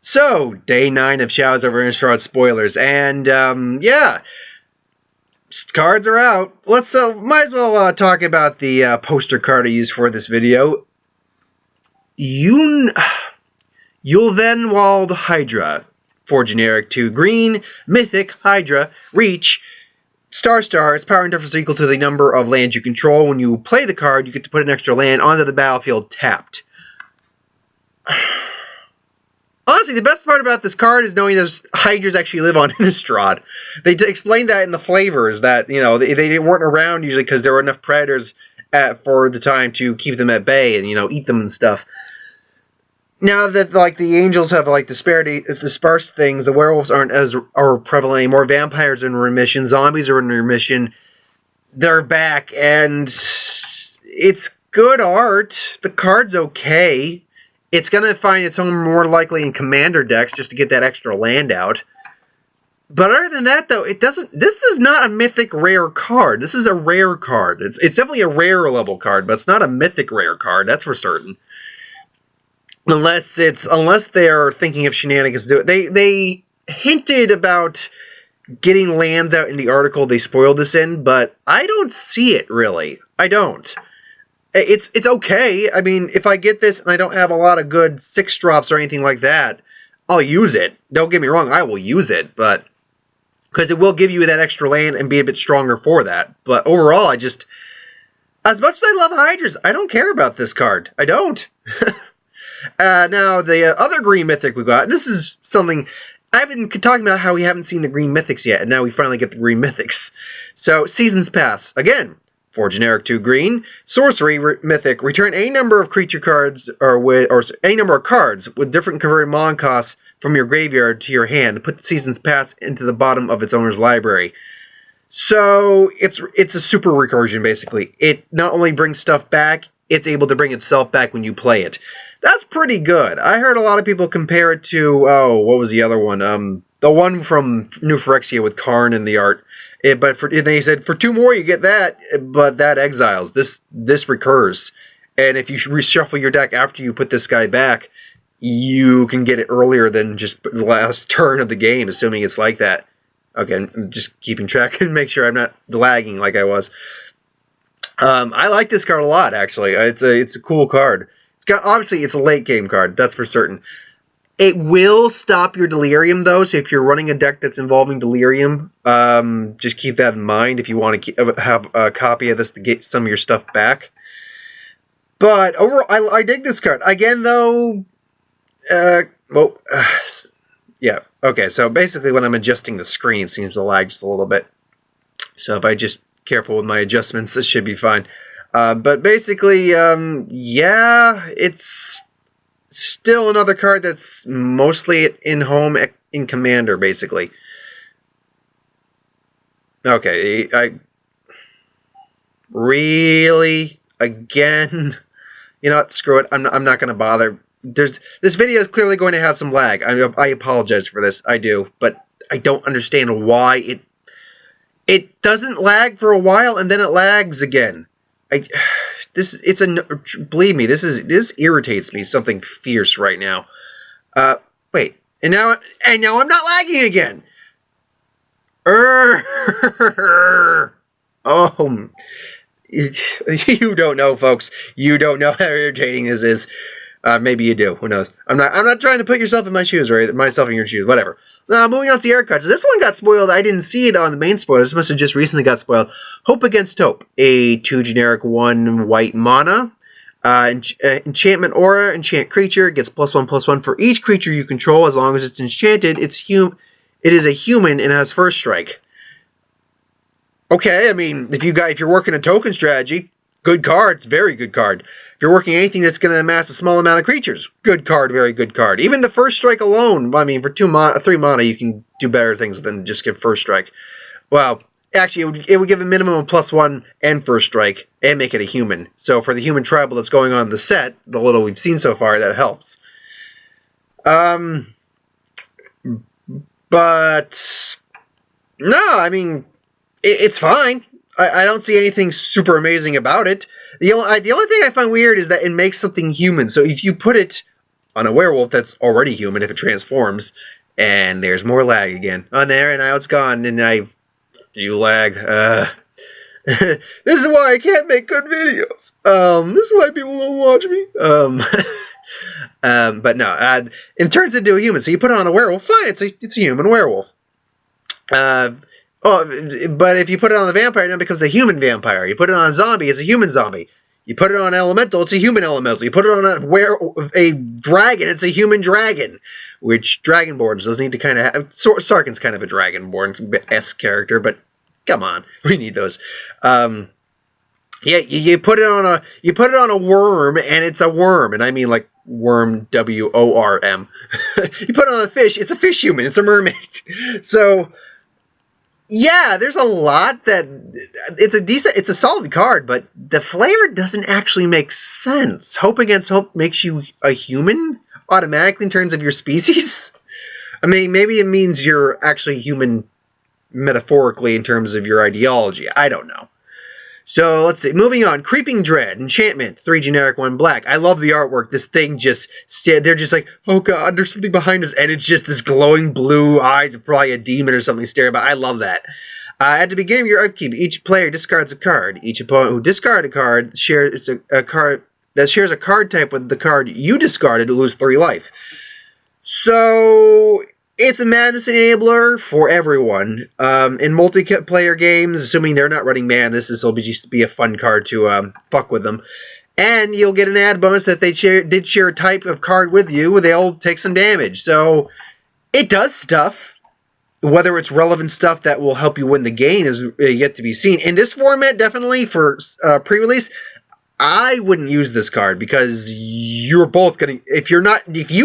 So, day 9 of Shadows over Innistrad spoilers, and, yeah, cards are out. Let's, might as well, talk about the, poster card I used for this video. Ulvenwald Hydra. 4 generic, 2 green, Mythic, Hydra, Reach, Star. Its power interface is equal to the number of lands you control. When you play the card, you get to put an extra land onto the battlefield tapped. Honestly, the best part about this card is knowing those Hydras actually live on Innistrad. They explained that in the flavors, that, you know, they weren't around usually because there were enough predators for the time to keep them at bay and, you know, eat them and stuff. Now that, like, the angels have, like, the sparse things, the werewolves aren't as prevalent anymore. Vampires are in remission. Zombies are in remission. They're back, and it's good art. The card's okay. It's going to find its home more likely in commander decks just to get that extra land out. But other than that, though, it doesn't. This is not a mythic rare card. This is a rare card. It's definitely a rare level card, but it's not a mythic rare card. That's for certain. Unless they're thinking of shenanigans to do it. They hinted about getting lands out in the article they spoiled this in, but I don't see it really. I don't. It's okay. I mean, if I get this and I don't have a lot of good 6-drops or anything like that, I'll use it. Don't get me wrong, I will use it, but because it will give you that extra land and be a bit stronger for that. But overall, I just, as much as I love Hydras, I don't care about this card. I don't. Now, the other green mythic we got, and this is something, I've been talking about how we haven't seen the green mythics yet, and now we finally get the green mythics. So, Seasons Pass. Again, 4 generic, 2 green, sorcery mythic. Return any number of creature cards or any number of cards with different converted mon costs from your graveyard to your hand. Put the Seasons Pass into the bottom of its owner's library. So it's a super recursion basically. It not only brings stuff back, it's able to bring itself back when you play it. That's pretty good. I heard a lot of people compare it to what was the other one? The one from New Phyrexia with Karn in the art. But they said for 2 more you get that, but that exiles. This recurs, and if you reshuffle your deck after you put this guy back, you can get it earlier than just the last turn of the game, assuming it's like that. Okay, I'm just keeping track and make sure I'm not lagging like I was. I like this card a lot, actually. It's a cool card. Obviously it's a late game card, that's for certain. It will stop your Delirium, though, so if you're running a deck that's involving Delirium, just keep that in mind if you want to have a copy of this to get some of your stuff back. But overall, I dig this card. Again, though, yeah, okay, so basically when I'm adjusting the screen, it seems to lag just a little bit. So if I just careful with my adjustments, this should be fine. But basically, yeah, it's still another card that's mostly in home in Commander, basically. Okay, I really, again, you know what, screw it, I'm not going to bother. This video is clearly going to have some lag. I apologize for this, I do, but I don't understand why it doesn't lag for a while and then it lags again. Believe me, this irritates me something fierce right now. Wait, and now I'm not lagging again. Oh, you don't know, folks. You don't know how irritating this is. Maybe you do. Who knows? I'm not trying to put yourself in my shoes or myself in your shoes. Whatever. Moving on to the air cards. So this one got spoiled. I didn't see it on the main spoiler. This must have just recently got spoiled. Hope Against Hope. A 2 generic 1 white mana. Enchantment aura. Enchant creature. Gets +1/+1 for each creature you control. As long as it's enchanted, it is a human and has first strike. Okay, I mean, if you're working a token strategy, good card. It's a very good card. If you're working anything that's going to amass a small amount of creatures, good card, very good card. Even the first strike alone, I mean, for 3 mana, you can do better things than just give first strike. Well, actually, it would give a minimum of +1 and first strike, and make it a human. So for the human tribal that's going on in the set, the little we've seen so far, that helps. But no, I mean, it's fine. I don't see anything super amazing about it. The only thing I find weird is that it makes something human. So if you put it on a werewolf that's already human if it transforms. And there's more lag again. On there, and now it's gone, and you lag. This is why I can't make good videos. This is why people don't watch me. But no, it turns into a human. So you put it on a werewolf, fine, it's a human werewolf. But if you put it on a vampire, then it becomes a human vampire. You put it on a zombie, it's a human zombie. You put it on an elemental, it's a human elemental. You put it on a dragon, it's a human dragon. Which Dragonborns does need to kind of have. Sarkin's kind of a Dragonborn-esque character, but come on, we need those. Yeah, you put it on a worm, and it's a worm, and I mean like worm, WORM. You put it on a fish, it's a fish human, it's a mermaid. So yeah, there's a lot that it's a solid card, but the flavor doesn't actually make sense. Hope against hope makes you a human automatically in terms of your species. I mean, maybe it means you're actually human metaphorically in terms of your ideology. I don't know. So let's see. Moving on. Creeping Dread. Enchantment. 3 generic, 1 black. I love the artwork. This thing just... they're just like, oh god, there's something behind us. And it's just this glowing blue eyes of probably a demon or something staring by. I love that. At the beginning of your upkeep, each player discards a card. Each opponent who discarded a card shares a card that shares a card type with the card you discarded to lose 3 life. So... it's a madness enabler for everyone. In multiplayer games, assuming they're not running madness, this will just be a fun card to fuck with them. And you'll get an add bonus that they did share a type of card with you, they'll take some damage. So it does stuff. Whether it's relevant stuff that will help you win the game is yet to be seen. In this format, definitely for pre-release, I wouldn't use this card because you're both gonna. If you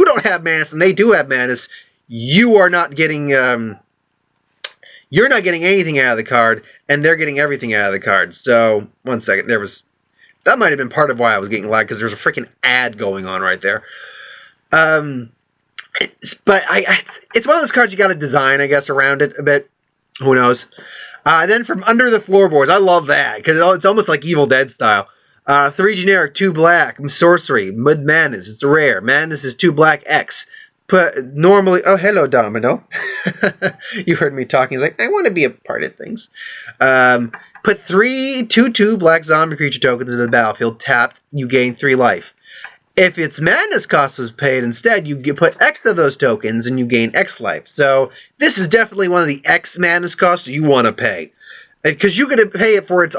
don't have madness and they do have madness, you are not getting, you're not getting anything out of the card, and they're getting everything out of the card. So, one second, that might have been part of why I was getting lag, because there's a freaking ad going on right there. But it's one of those cards you got to design, I guess, around it a bit. Who knows? Then from Under the Floorboards, I love that, because it's almost like Evil Dead style. 3 generic, 2 black, sorcery, mid madness, it's rare. Madness is 2 black, X. Normally, oh, hello, Domino. You heard me talking. He's like, I want to be a part of things. Put 3 2/2 black zombie creature tokens into the battlefield. Tapped, you gain 3 life. If its madness cost was paid instead, you put X of those tokens and you gain X life. So this is definitely one of the X madness costs you want to pay. Because you're going to pay it for its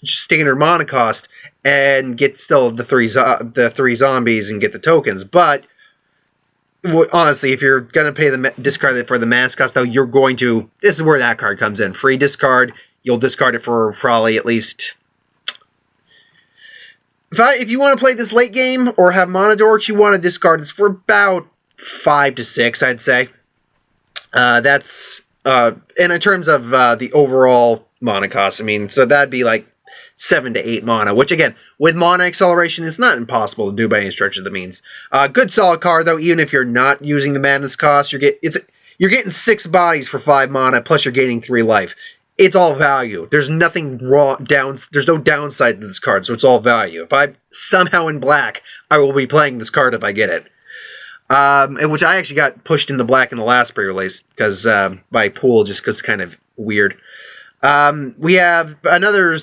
standard mana cost and get still the 3 zombies and get the tokens. But honestly, if you're going to pay discard it for the madness cost, though, you're going to... This is where that card comes in. Free discard. You'll discard it for probably at least... If you want to play this late game or have mana dorks, you want to discard this for about 5 to 6, I'd say. That's... and in terms of the overall mana cost, I mean, so that'd be like 7 to 8 mana, which again, with mana acceleration, it's not impossible to do by any stretch of the means. Good solid card though, even if you're not using the madness cost, you're getting 6 bodies for 5 mana, plus you're gaining 3 life. It's all value. There's nothing wrong, there's no downside to this card, so it's all value. If I'm somehow in black, I will be playing this card if I get it. And which I actually got pushed into black in the last pre-release, because my pool just goes kind of weird. We have another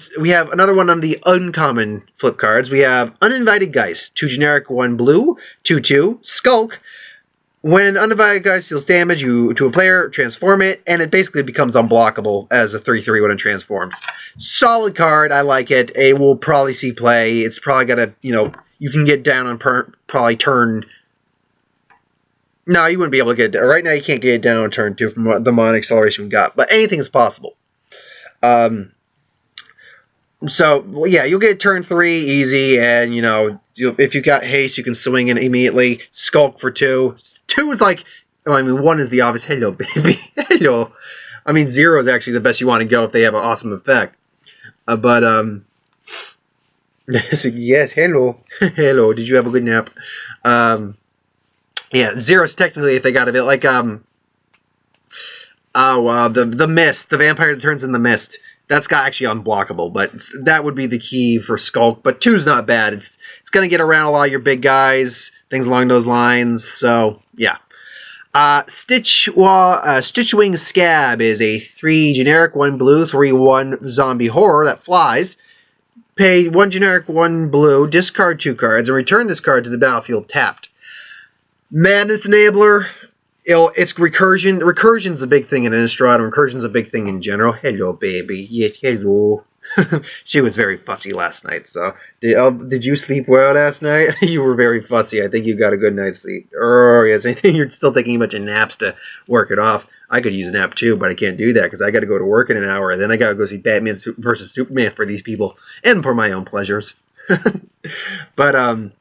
one on the uncommon flip cards. We have Uninvited Geist, 2 generic, 1 blue, 2/2, Skulk. When Uninvited Geist deals damage to a player, transform it, and it basically becomes unblockable as a 3/3 when it transforms. Solid card, I like it. It will probably see play. It's probably got a, you can get down on probably turn... No, you wouldn't be able to get it down. Right now you can't get it down on turn 2 from the mana acceleration we got, but anything is possible. So, yeah, you'll get turn 3 easy, and, if you got haste, you can swing in immediately. Skulk for 2. 2 is like, 1 is the obvious, hello, baby, hello. 0 is actually the best you want to go if they have an awesome effect. Yes, hello, hello, did you have a good nap? Yeah, 0 is technically if they got a bit, like, the Mist, the vampire that turns in the Mist. That's got actually unblockable, but that would be the key for Skulk. But 2's not bad. It's going to get around a lot of your big guys, things along those lines. So, yeah. Stitchwing Scab is a 3 generic, 1 blue, 3/1 zombie horror that flies. Pay 1 generic, 1 blue, discard 2 cards, and return this card to the battlefield tapped. Madness Enabler. It's recursion. Recursion's a big thing in Innistrad, and recursion's a big thing in general. Hello, baby. Yes, hello. She was very fussy last night, so... Did you sleep well last night? You were very fussy. I think you got a good night's sleep. Oh, yes, I think you're still taking a bunch of naps to work it off. I could use a nap too, but I can't do that because I got to go to work in an hour, and then I got to go see Batman versus Superman for these people, and for my own pleasures. But,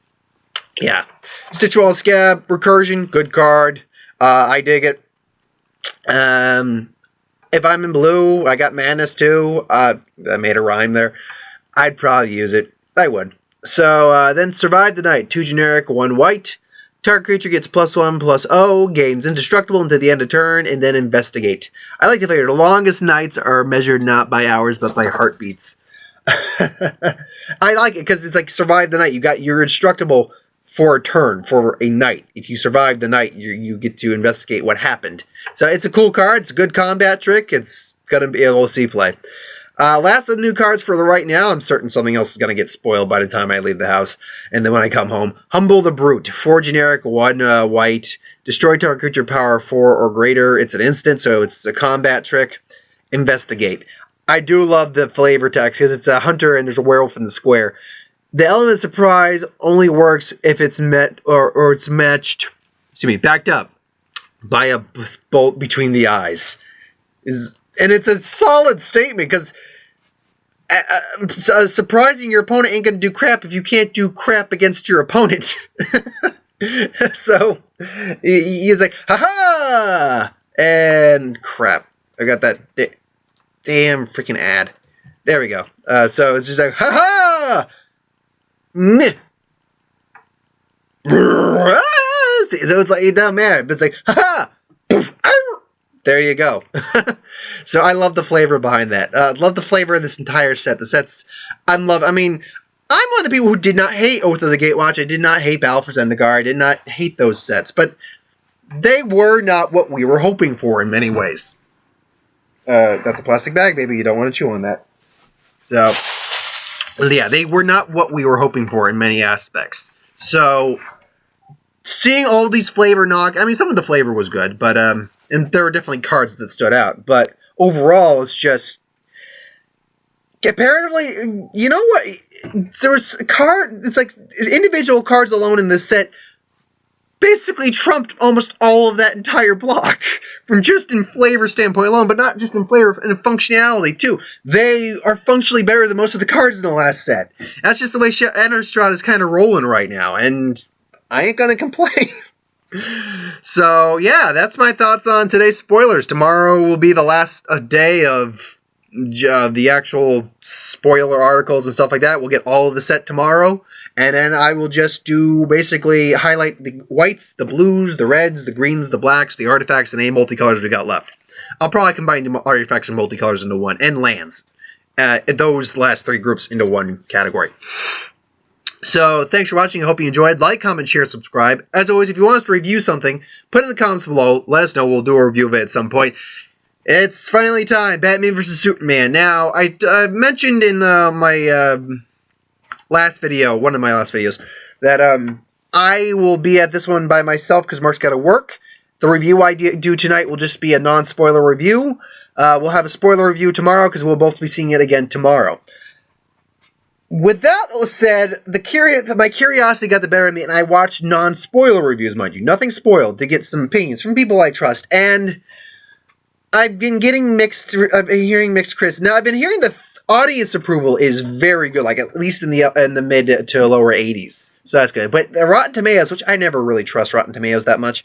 yeah. Stitchwall Scab, recursion, good card. I dig it. If I'm in blue, I got Madness too. I made a rhyme there. I'd probably use it. I would. So, then Survive the Night. 2 generic, 1 white. Target creature gets +1/+0, gains indestructible until the end of turn, and then investigate. I like to figure the longest nights are measured not by hours, but by heartbeats. I like it because it's like Survive the Night. You're indestructible for a turn, for a night. If you survive the night, you get to investigate what happened. So it's a cool card. It's a good combat trick. It's going to be a LOC play. Last of the new cards for the right now. I'm certain something else is going to get spoiled by the time I leave the house. And then when I come home, Humble the Brute. 4 generic, 1 white. Destroy target creature power 4 or greater. It's an instant, so it's a combat trick. Investigate. I do love the flavor text because it's a hunter and there's a werewolf in the square. The element of surprise only works if it's met or it's matched, backed up by a bolt between the eyes. And it's a solid statement because surprising your opponent ain't going to do crap if you can't do crap against your opponent. So he's like, ha-ha! And crap. I got that damn freaking ad. There we go. So it's just like, ha-ha! So it's like, it doesn't matter, but it's like, ha-ha! There you go. So I love the flavor behind that. Love the flavor of this entire set. I'm one of the people who did not hate Oath of the Gatewatch. I did not hate Battle for Zendikar. I did not hate those sets, but they were not what we were hoping for in many ways. That's a plastic bag, baby. You don't want to chew on that. So... yeah, they were not what we were hoping for in many aspects. So, seeing all these flavor some of the flavor was good, but, and there were definitely cards that stood out, but overall, it's just, comparatively, you know what, there was it's like, individual cards alone in this set basically trumped almost all of that entire block, from just in flavor standpoint alone, but not just in flavor, and in functionality too. They are functionally better than most of the cards in the last set. That's just the way Innistrad is kind of rolling right now, and I ain't gonna complain. So yeah, that's my thoughts on today's spoilers. Tomorrow will be the last day of the actual spoiler articles and stuff like that. We'll get all of the set tomorrow. And then I will just basically highlight the whites, the blues, the reds, the greens, the blacks, the artifacts, and any multicolors we got left. I'll probably combine the artifacts and multicolors into one, and lands. Those last 3 groups into one category. So, thanks for watching. I hope you enjoyed. Like, comment, share, subscribe. As always, if you want us to review something, put it in the comments below. Let us know. We'll do a review of it at some point. It's finally time. Batman vs. Superman. Now, I mentioned in my... last video, one of my last videos, that I will be at this one by myself because Mark's got to work. The review I do tonight will just be a non-spoiler review. We'll have a spoiler review tomorrow because we'll both be seeing it again tomorrow. With that said, my curiosity got the better of me, and I watched non-spoiler reviews, mind you. Nothing spoiled, to get some opinions from people I trust. And I've been hearing mixed criticism. Now, I've been hearing the audience approval is very good, like at least in the mid to lower 80s. So that's good. But the Rotten Tomatoes, which I never really trust Rotten Tomatoes that much,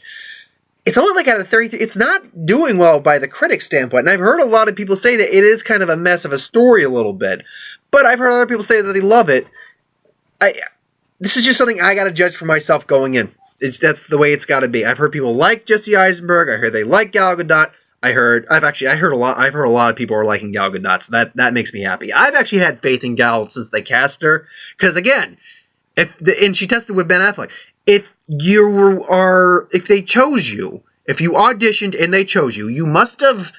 it's only like out of 33. It's not doing well by the critic standpoint. And I've heard a lot of people say that it is kind of a mess of a story a little bit. But I've heard other people say that they love it. This is just something I got to judge for myself going in. That's the way it's got to be. I've heard people like Jesse Eisenberg. I heard they like Gal Gadot. I've heard a lot of people are liking Gal Gadot, so that makes me happy. I've actually had faith in Gal since they cast her, because again, and she tested with Ben Affleck. If they chose you, if you auditioned and they chose you, you must have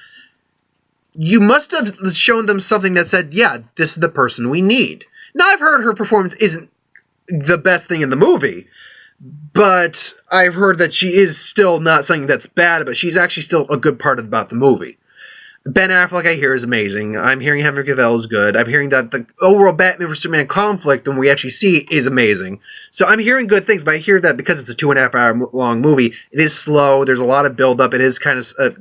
shown them something that said, yeah, this is the person we need. Now, I've heard her performance isn't the best thing in the movie, but I've heard that she is still not something that's bad, but she's actually still a good part about the movie. Ben Affleck, I hear, is amazing. I'm hearing Henry Cavill is good. I'm hearing that the overall Batman vs. Superman conflict, when we actually see it, is amazing. So I'm hearing good things, but I hear that because it's a 2.5 hour long movie, it is slow. There's a lot of build up. It is kind of...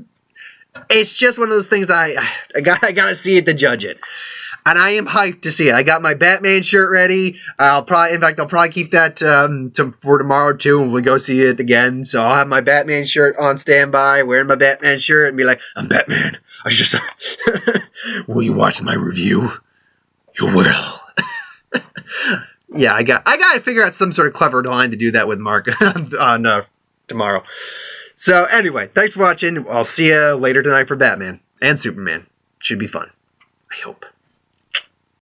it's just one of those things I gotta see it to judge it. And I am hyped to see it. I got my Batman shirt ready. I'll probably keep that for tomorrow too, and we'll go see it again. So I'll have my Batman shirt on standby, wearing my Batman shirt, and be like, I'm Batman. Will you watch my review? You will. Yeah, I got to figure out some sort of clever line to do that with Mark on tomorrow. So anyway, thanks for watching. I'll see you later tonight for Batman and Superman. Should be fun. I hope.